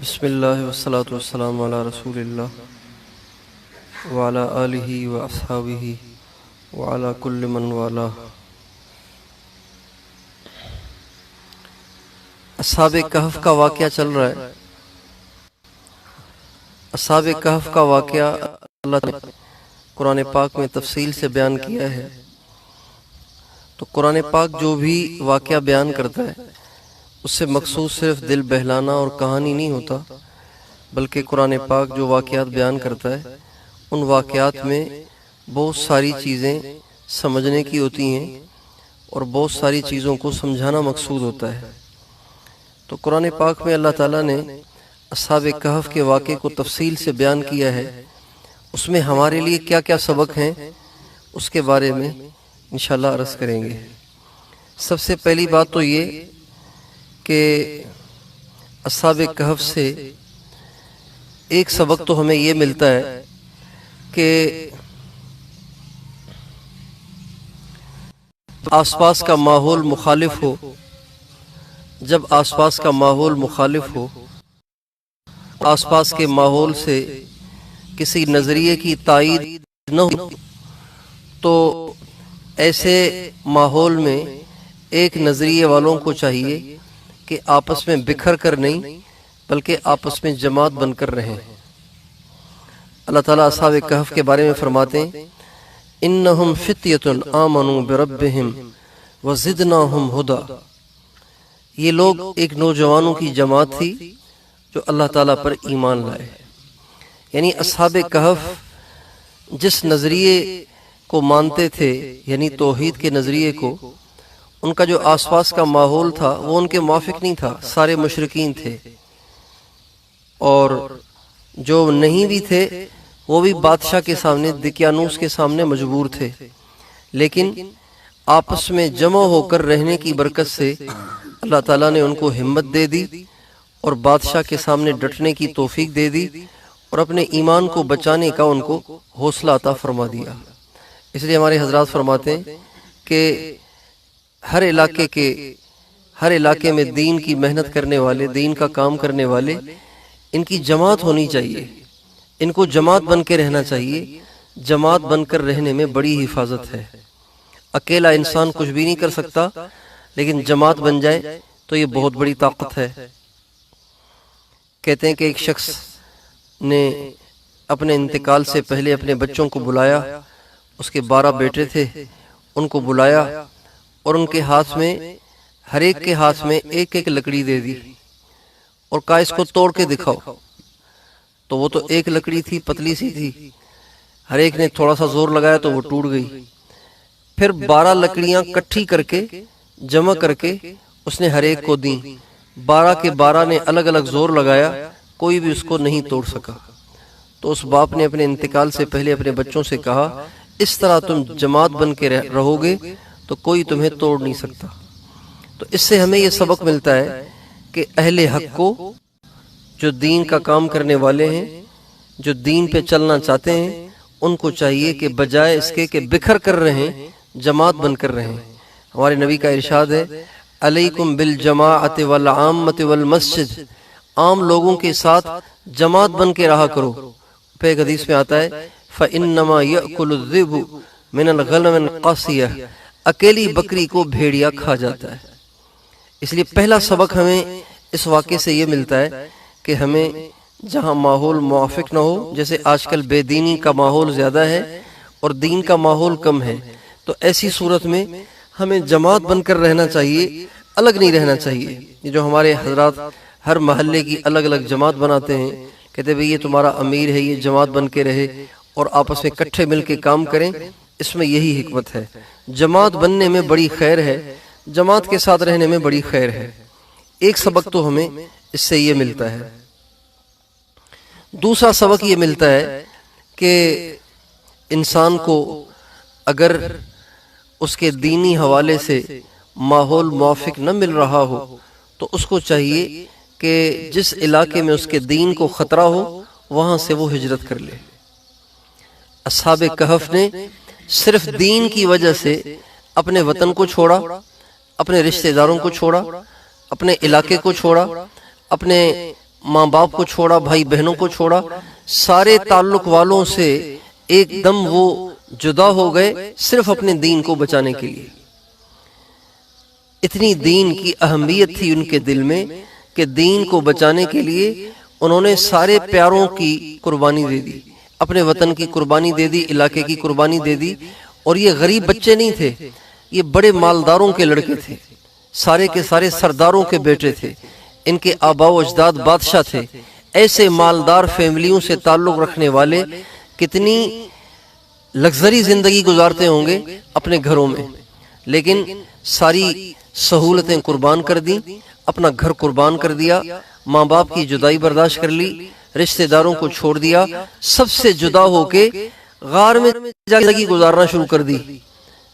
بسم اللہ والصلاة والسلام علی رسول اللہ وعلی آلہ واصحابہ وعلی کل من والہ۔ اصحاب کہف کا واقعہ چل رہا ہے۔ اصحاب کہف کا واقعہ اللہ نے قرآن پاک میں تفصیل سے بیان کیا ہے۔ تو قرآن پاک جو بھی واقعہ بیان کرتا ہے اس سے مقصود صرف دل بہلانا اور کہانی نہیں ہوتا، بلکہ قرآن پاک جو واقعات بیان کرتا ہے ان واقعات میں بہت ساری چیزیں سمجھنے کی ہوتی ہیں اور بہت ساری چیزوں کو سمجھانا مقصود ہوتا ہے۔ تو قرآن پاک میں اللہ تعالیٰ نے اصحاب کہف کے واقعے کو تفصیل سے بیان کیا ہے۔ اس میں ہمارے لیے کیا کیا سبق ہیں اس کے بارے میں انشاءاللہ عرض کریں گے۔ سب سے پہلی بات تو یہ کہ اصحاب کہف سے ایک سبق تو ہمیں یہ ملتا ہے کہ آس پاس کا ماحول مخالف ہو، جب آس پاس کا ماحول مخالف ہو، آس پاس کے ماحول سے کسی نظریے کی تائید نہ ہو، تو ایسے ماحول میں ایک نظریے والوں کو چاہیے کہ آپس میں بکھر کر نہیں بلکہ آپس میں جماعت بن کر رہیں۔ اللہ تعالیٰ اصحاب کہف کے بارے میں فرماتے ہیں انہم فتیۃ آمنوا بربہم وزدناہم ھدی۔ یہ لوگ ایک نوجوانوں کی جماعت تھی جو اللہ تعالیٰ پر ایمان لائے۔ یعنی اصحاب کہف جس نظریے کو مانتے تھے، یعنی توحید کے نظریے کو، ان کا جو آس پاس کا ماحول تھا وہ ان کے موافق نہیں تھا، سارے مشرکین تھے، اور جو نہیں بھی تھے وہ بھی بادشاہ کے سامنے، دقیانوس کے سامنے مجبور تھے، لیکن آپس میں جمع ہو کر رہنے کی برکت سے اللہ تعالیٰ نے ان کو ہمت دے دی اور بادشاہ کے سامنے ڈٹنے کی توفیق دے دی اور اپنے ایمان کو بچانے کا ان کو حوصلہ عطا فرما دیا۔ اس لیے ہمارے حضرات فرماتے ہیں کہ ہر علاقے میں دین کی محنت کرنے والے، دین کا کام کرنے والے، ان کی جماعت ہونی چاہیے، ان کو جماعت بن کے رہنا چاہیے۔ جماعت بن کر رہنے میں بڑی حفاظت ہے۔ اکیلا انسان کچھ بھی نہیں کر سکتا، لیکن جماعت بن جائے تو یہ بہت بڑی طاقت ہے۔ کہتے ہیں کہ ایک شخص نے اپنے انتقال سے پہلے اپنے بچوں کو بلایا، اس کے 12 بیٹے تھے، ان کو بلایا اور ان کے ہاتھ میں، ہر ایک کے ہاتھ میں ایک ایک لکڑی دے دی اور کہا اس کو توڑ کے دکھاؤ۔ تو وہ تو ایک لکڑی تھی، پتلی سی تھی، ہر ایک نے تھوڑا سا زور لگایا تو وہ ٹوٹ گئی۔ پھر 12 لکڑیاں کٹھی کر کے، جمع کر کے اس نے ہر ایک کو دیں۔ 12 کے 12 نے الگ الگ زور لگایا، کوئی بھی اس کو نہیں توڑ سکا۔ تو اس باپ نے اپنے انتقال سے پہلے اپنے بچوں سے کہا اس طرح تم جماعت بن کے رہو گے تو کوئی تمہیں توڑ نہیں سکتا۔ تو اس سے ہمیں یہ سبق ملتا ہے کہ اہل حق کو، جو دین کا کام کرنے والے ہیں، جو دین پہ چلنا چاہتے ہیں، ان کو چاہیے کہ بجائے اس کے کہ بکھر کر رہیں، جماعت بن کر رہیں۔ ہمارے نبی کا ارشاد ہے علیکم بالجماعت والعامۃ والمسجد، عام لوگوں کے ساتھ جماعت بن کے رہا کرو۔ پھر ایک حدیث میں آتا ہے فإنما یأکل الذئب من الغنم القاسیہ، اکیلی بکری کو بھیڑیا کھا جاتا ہے۔ اس لیے پہلا سبق ہمیں اس واقعے سے یہ ملتا ہے کہ ہمیں جہاں ماحول موافق نہ ہو، جیسے آج کل بے دینی کا ماحول زیادہ ہے اور دین کا ماحول کم ہے، تو ایسی صورت میں ہمیں جماعت بن کر رہنا چاہیے، الگ نہیں رہنا چاہیے۔ یہ جو ہمارے حضرات ہر محلے کی الگ الگ جماعت بناتے ہیں، کہتے ہیں یہ تمہارا امیر ہے، یہ جماعت بن کے رہے اور آپس میں کٹھے مل کے کام کریں، اس میں یہی حکمت ہے۔ جماعت بننے میں بڑی خیر ہے، جماعت کے ساتھ رہنے میں بڑی خیر ہے۔ ایک سبق تو ہمیں اس سے یہ ملتا ہے۔ دوسرا سبق یہ ملتا ہے کہ انسان کو اگر اس کے دینی حوالے سے ماحول موافق نہ مل رہا ہو تو اس کو چاہیے کہ جس علاقے میں اس کے دین کو خطرہ ہو وہاں سے وہ ہجرت کر لے۔ اصحاب کہف نے صرف دین کی وجہ سے اپنے وطن کو چھوڑا، اپنے رشتہ داروں کو چھوڑا، اپنے علاقے کو چھوڑا، اپنے ماں باپ کو چھوڑا، بھائی بہنوں کو چھوڑا، سارے تعلق والوں سے ایک دم وہ جدا ہو گئے صرف اپنے دین کو بچانے کے لیے۔ اتنی دین کی اہمیت تھی ان کے دل میں کہ دین کو بچانے کے لیے انہوں نے سارے پیاروں کی قربانی دے دی، اپنے وطن کی قربانی دے دی، علاقے کی قربانی دے دی۔ اور یہ غریب بچے نہیں تھے، یہ بڑے مالداروں کے لڑکے تھے، سارے کے سارے سرداروں کے بیٹے تھے، ان کے آباء و اجداد بادشاہ تھے۔ ایسے مالدار فیملیوں سے تعلق رکھنے والے کتنی لگژری زندگی گزارتے ہوں گے اپنے گھروں میں، لیکن ساری سہولتیں قربان کر دیں، اپنا گھر قربان کر دیا، ماں باپ کی جدائی برداشت کر لی، رشتہ داروں کو چھوڑ دیا، سب سے جدا ہو کے غار میں زندگی گزارنا شروع کر دی،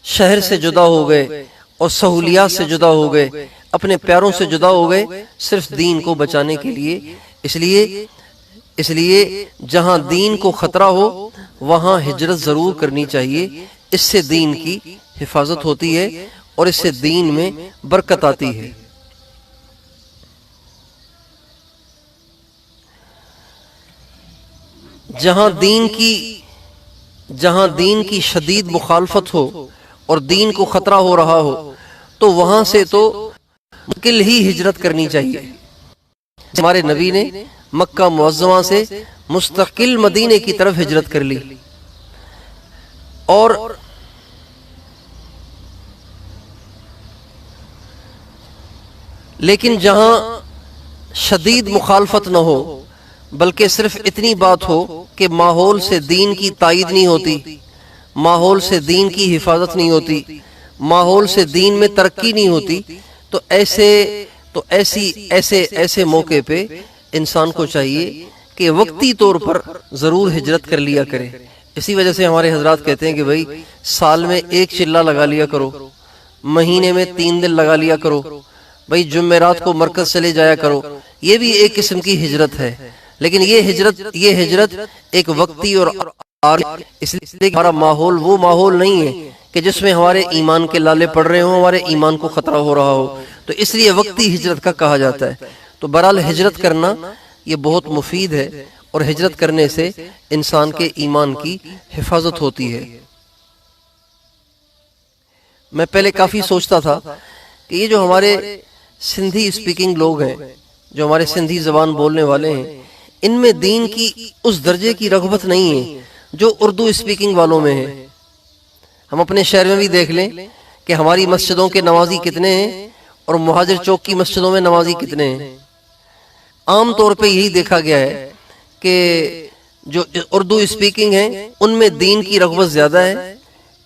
شہر سے جدا ہو گئے اور سہولیات سے جدا ہو گئے، اپنے پیاروں سے جدا ہو گئے صرف دین کو بچانے کے لیے۔ اس لیے جہاں دین کو خطرہ ہو وہاں ہجرت ضرور کرنی چاہیے، اس سے دین کی حفاظت ہوتی ہے اور اس سے دین میں برکت آتی ہے۔ جہاں دین کی شدید مخالفت ہو اور دین کو خطرہ ہو رہا ہو تو وہاں سے تو مستقل ہی ہجرت کرنی چاہیے۔ ہمارے نبی نے مکہ معظمہ سے مستقل مدینے کی طرف ہجرت کر لی، اور لیکن جہاں شدید مخالفت نہ ہو بلکہ صرف اتنی بات ہو کہ ماحول سے دین کی تائید نہیں ہوتی، ماحول سے دین کی حفاظت نہیں ہوتی، ماحول سے دین میں ترقی نہیں ہوتی، تو ایسے موقع پہ انسان کو چاہیے کہ وقتی طور پر ضرور ہجرت کر لیا کرے۔ اسی وجہ سے ہمارے حضرات کہتے ہیں کہ بھائی سال میں ایک چلہ لگا لیا کرو، مہینے میں 3 دن لگا لیا کرو، بھائی جمعرات کو مرکز چلے جایا کرو۔ یہ بھی ایک قسم کی ہجرت ہے، لیکن یہ ہجرت ایک وقتی اور اس لیے ہمارا ماحول وہ ماحول نہیں ہے کہ جس میں ہمارے ایمان کے لالے پڑ رہے ہوں، ہمارے ایمان کو خطرہ ہو رہا ہو، تو اس لیے وقتی ہجرت کا کہا جاتا ہے۔ تو بہرحال ہجرت کرنا یہ بہت مفید ہے، اور ہجرت کرنے سے انسان کے ایمان کی حفاظت ہوتی ہے۔ میں پہلے کافی سوچتا تھا کہ یہ جو ہمارے سندھی اسپیکنگ لوگ ہیں، جو ہمارے سندھی زبان بولنے والے ہیں، ان میں دین کی اس درجے کی رغبت نہیں ہے جو اردو اسپیکنگ والوں میں ہے۔ ہم اپنے شہر میں بھی دیکھ لیں کہ ہماری مسجدوں کے نمازی کتنے ہیں اور مہاجر چوک کی مسجدوں میں نمازی کتنے ہیں۔ عام طور پہ یہی دیکھا گیا ہے کہ جو اردو اسپیکنگ ہیں ان میں دین کی رغبت زیادہ ہے،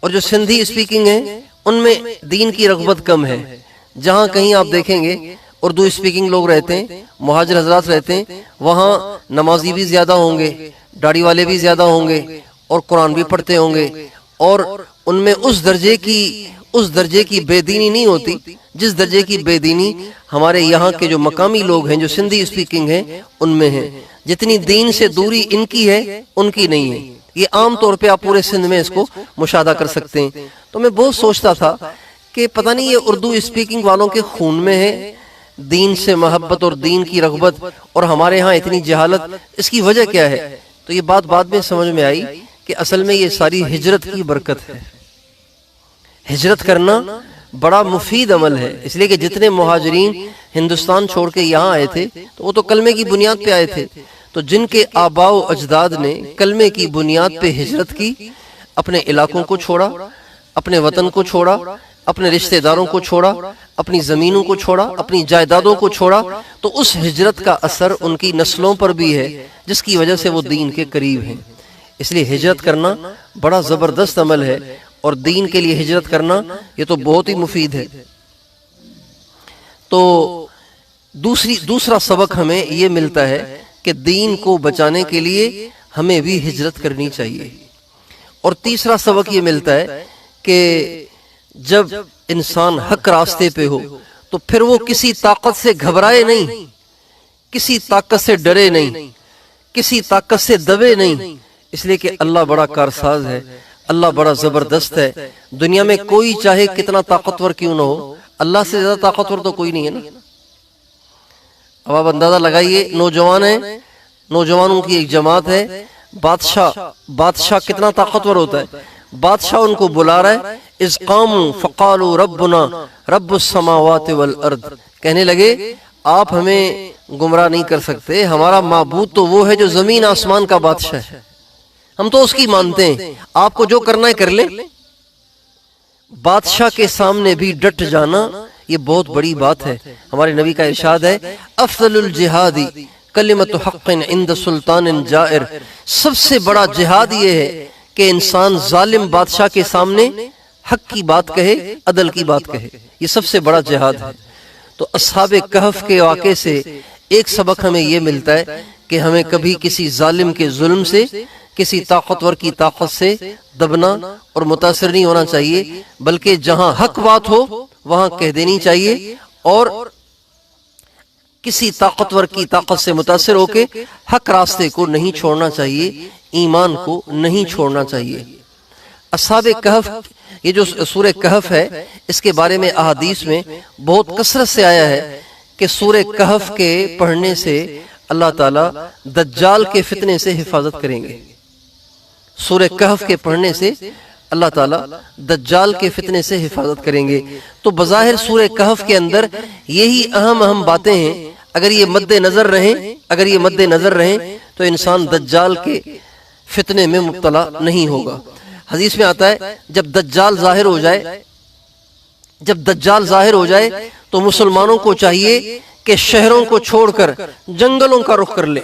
اور جو سندھی اسپیکنگ ہیں ان میں دین کی رغبت کم ہے۔ جہاں کہیں آپ دیکھیں گے اردو اسپیکنگ لوگ رہتے ہیں، مہاجر حضرات رہتے ہیں، وہاں نمازی بھی زیادہ ہوں گے، داڑھی والے بھی زیادہ ہوں گے، اور قرآن بھی پڑھتے ہوں گے، اور ان میں اس درجے کی بے دینی نہیں ہوتی جس درجے کی بے دینی ہمارے یہاں کے جو مقامی لوگ ہیں جو سندھی اسپیکنگ ہیں ان میں ہیں۔ جتنی دین سے دوری ان کی ہے ان کی نہیں ہے۔ یہ عام طور پہ آپ پورے سندھ میں اس کو مشاہدہ کر سکتے ہیں۔ تو میں بہت سوچتا تھا کہ پتہ نہیں یہ اردو اسپیکنگ والوں کے خون میں ہے دین سے محبت اور دین کی رغبت، اور ہمارے ہاں اتنی جہالت، اس کی وجہ کیا ہے؟ تو یہ بات بعد میں سمجھ میں آئی کہ اصل میں یہ ساری ہجرت کی برکت ہے۔ ہجرت کرنا بڑا مفید عمل ہے، اس لیے کہ جتنے مہاجرین ہندوستان چھوڑ کے یہاں آئے تھے تو وہ تو کلمے کی بنیاد پہ آئے تھے، تو جن کے آباء و اجداد نے کلمے کی بنیاد پہ ہجرت کی، اپنے علاقوں کو چھوڑا، اپنے وطن کو چھوڑا، اپنے رشتہ داروں کو چھوڑا، اپنی زمینوں کو چھوڑا، اپنی جائیدادوں کو چھوڑا، تو اس ہجرت کا اثر ان کی نسلوں پر بھی ہے جس کی وجہ سے وہ دین کے قریب ہیں۔ اس لیے ہجرت کرنا بڑا زبردست عمل ہے، اور دین کے لیے ہجرت کرنا یہ تو بہت ہی مفید ہے۔ تو دوسرا سبق ہمیں یہ ملتا ہے کہ دین کو بچانے کے لیے ہمیں بھی ہجرت کرنی چاہیے، اور تیسرا سبق یہ ملتا ہے کہ جب انسان حق راستے پہ ہو تو پھر وہ کسی طاقت سے گھبرائے نہیں، کسی طاقت سے ڈرے نہیں، کسی طاقت سے دبے نہیں، اس لیے کہ اللہ بڑا کارساز ہے، اللہ بڑا زبردست ہے۔ دنیا میں کوئی چاہے کتنا طاقتور کیوں نہ ہو، اللہ سے زیادہ طاقتور تو کوئی نہیں ہے نا۔ اب آپ اندازہ لگائیے، نوجوان ہیں، نوجوانوں کی ایک جماعت ہے، بادشاہ کتنا طاقتور ہوتا ہے، بادشاہ ان کو بلا رہا ہے، اذ قاموا فقالوا ربنا رب السماوات والارض، کہنے لگے آپ ہمیں گمراہ نہیں کر سکتے، ہمارا معبود تو وہ ہے جو زمین آسمان کا بادشاہ ہے، ہم تو اس کی مانتے ہیں، آپ کو جو کرنا ہے کر لیں۔ بادشاہ کے سامنے بھی ڈٹ جانا یہ بہت بڑی بات ہے۔ ہمارے نبی کا ارشاد ہے افضل الجہاد کلمۃ حق عند سلطان جائر، سب سے بڑا جہاد یہ ہے کہ انسان ظالم بادشاہ کے سامنے حق کی بات کہے، عدل کی بات کہے، یہ سب سے بڑا جہاد ہے۔ تو اصحاب کہف کے واقعے سے ایک سبق ہمیں یہ ملتا ہے کہ ہمیں کبھی کسی ظالم کے ظلم سے، کسی طاقتور کی طاقت سے دبنا اور متاثر نہیں ہونا چاہیے، بلکہ جہاں حق بات ہو وہاں کہہ دینی چاہیے، اور کسی طاقتور کی طاقت سے متاثر ہو کے حق راستے کو نہیں چھوڑنا چاہیے، ایمان کو نہیں چھوڑنا چاہیے۔ اصحاب کہف، یہ جو سورہ کہف ہے، اس کے بارے میں احادیث میں بہت کثرت سے آیا ہے کہ سورہ کہف کے پڑھنے سے اللہ تعالیٰ دجال کے فتنے سے حفاظت کریں گے۔ سورہ کہف کے پڑھنے سے اللہ تعالیٰ دجال کے فتنے سے حفاظت کریں گے۔ تو بظاہر سورہ کہف کے اندر یہی اہم باتیں ہیں، اگر یہ مد نظر رہیں تو انسان دجال کے فتنے میں مبتلا نہیں ہوگا۔ حدیث میں آتا ہے جب دجال ظاہر ہو جائے تو مسلمانوں کو چاہیے کہ شہروں کو چھوڑ کر جنگلوں کا رخ کر لیں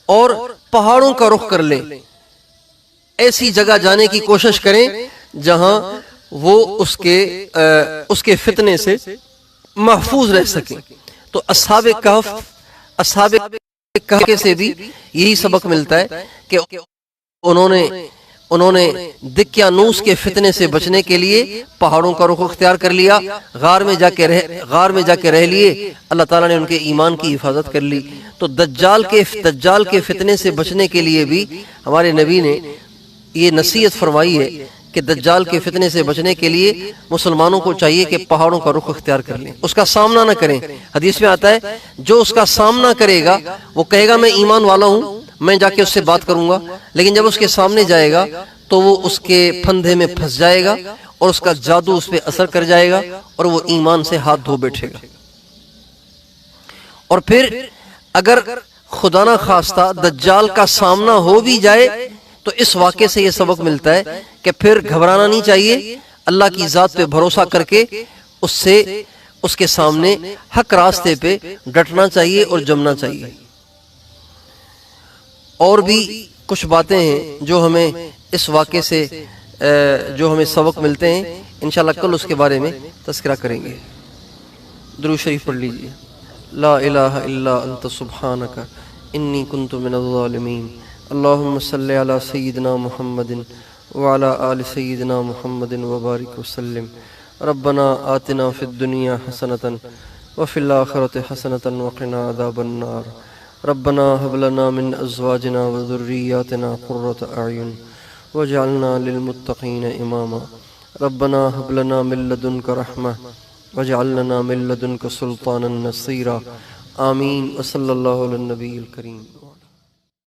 اور پہاڑوں کا رخ کر لیں، ایسی جگہ جانے کی کوشش کریں جہاں وہ اس کے فتنے سے محفوظ رہ سکیں۔ تو اصحاب کہف سے بھی یہی سبق ملتا ہے کہ انہوں نے دقیانوس کے فتنے سے بچنے کے لیے پہاڑوں کا رخ اختیار کر لیا، غار میں جا کے رہ لیے، اللہ تعالیٰ نے ان کے ایمان کی حفاظت کر لی۔ تو دجال کے فتنے سے بچنے کے لیے بھی ہمارے نبی نے یہ نصیحت فرمائی ہے کہ دجال کے فتنے سے بچنے کے لیے مسلمانوں کو چاہیے کہ پہاڑوں کا رخ اختیار کر لیں، اس کا سامنا نہ کریں۔ حدیث میں آتا ہے جو اس کا سامنا کرے گا وہ کہے گا میں ایمان والا ہوں، میں جا کے اس سے بات کروں گا، لیکن جب اس کے سامنے جائے گا تو وہ اس کے پھندے میں پھنس جائے گا اور اس کا جادو اس پہ اثر کر جائے گا اور وہ ایمان سے ہاتھ دھو بیٹھے گا۔ اور پھر اگر خدا نہ خواستہ دجال کا سامنا ہو بھی جائے تو اس واقعے سے یہ سبق ملتا ہے کہ پھر گھبرانا نہیں چاہیے، اللہ کی ذات پہ بھروسہ کر کے اس کے سامنے حق راستے پہ ڈٹنا چاہیے اور جمنا چاہیے۔ اور بھی کچھ باتیں ہیں جو ہمیں اس واقعے سے جو ہمیں سبق ملتے ہیں، انشاءاللہ کل اس کے بارے میں تذکرہ کریں گے۔ درود شریف پڑھ لیجئے۔ لا الہ الا انت سبحانک انی کنت من الظالمین، اللہم صلی علی سیدنا محمد وعلی آل سیدنا محمد وبارک وسلم۔ ربنا آتنا فی الدنیا حسنۃ وفی الآخرۃ حسنۃ وقنا عذاب النار، ربنا هب لنا من ازواجنا وذرياتنا قرة اعین واجعلنا للمتقین اماما، ربنا هب لنا من لدنک رحمة واجعل لنا من لدنک سلطانا نصیرا، آمین۔ وصلی اللہ علی النبی الکریم۔